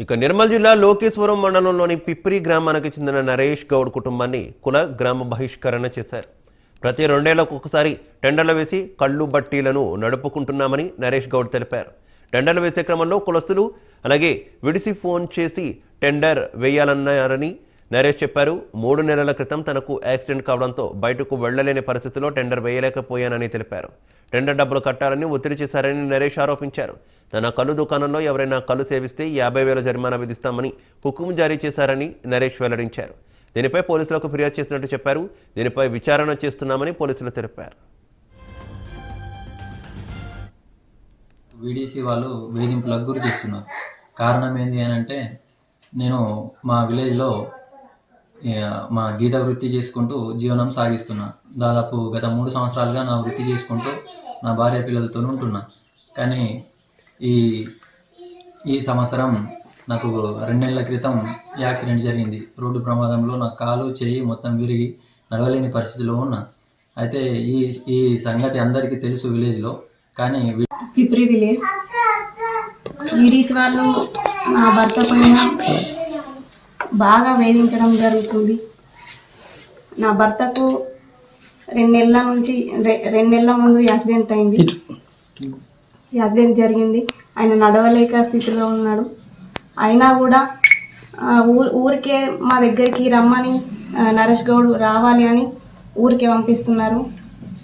ఇక నిర్మల్ జిల్లా లోకేశ్వరం మండలంలోని పిప్రి గ్రామానికి చెందిన నరేష్ గౌడ్ కుటుంబాన్ని కుల గ్రామ బహిష్కరణ చేశారు. ప్రతి 2 ఏళ్లకు ఒకసారి టెండర్లు వేసి కళ్ళు బట్టీలను నడుపుకుంటున్నామని నరేష్ గౌడ్ తెలిపారు. టెండర్లు వేసే క్రమంలో కులస్తులు అలాగే విడిసి ఫోన్ చేసి టెండర్ వేయాలన్నారని నరేష్ చెప్పారు. 3 నెలల క్రితం తనకు యాక్సిడెంట్ కావడంతో బయటకు వెళ్లలేని పరిస్థితిలో టెండర్ వేయలేకపోయానని తెలిపారు. టెండర్ డబ్బులు కట్టాలని ఒత్తిడి చేశారని నరేష్ ఆరోపించారు. తన కళ్ళు దుకాణంలో ఎవరైనా కళ్ళు సేవిస్తే 50,000 జరిమానా విధిస్తామని హుకుం జారీ చేశారని నరేష్ వెల్లడించారు. దీనిపై పోలీసులకు ఫిర్యాదు చేసినట్టు చెప్పారు. దీనిపై విచారణ చేస్తున్నామని పోలీసులు తెలిపారు. వీడీసీ వాళ్ళు వేధింపులకు గురి చేస్తున్నారు. కారణం ఏంటి అని అంటే, నేను మా విలేజ్లో మా గీత వృత్తి చేసుకుంటూ జీవనం సాగిస్తున్నా. దాదాపు గత 3 సంవత్సరాలుగా నా వృత్తి చేసుకుంటూ నా భార్య పిల్లలతో ఉంటున్నా. కానీ ఈ సంవత్సరం నాకు 2 నెలల క్రితం యాక్సిడెంట్ జరిగింది. రోడ్డు ప్రమాదంలో నా కాలు చేయి మొత్తం విరిగి నడవలేని పరిస్థితిలో ఉన్నా. అయితే ఈ సంగతి అందరికీ తెలుసు విలేజ్లో. కానీ పిప్రి విలేజ్ వీడీసీ వాళ్ళు నా భర్త పైన బాగా వేధించడం జరుగుతుంది. నా భర్తకు 2 నెలల ముందు యాక్సిడెంట్ అయింది. యాక్సిడెంట్ జరిగింది. ఆయన నడవలేక స్థితిలో ఉన్నాడు. అయినా కూడా ఊరికే మా దగ్గరికి రమ్మని నరేష్ గౌడ్ రావాలి అని ఊరికే పంపిస్తున్నారు.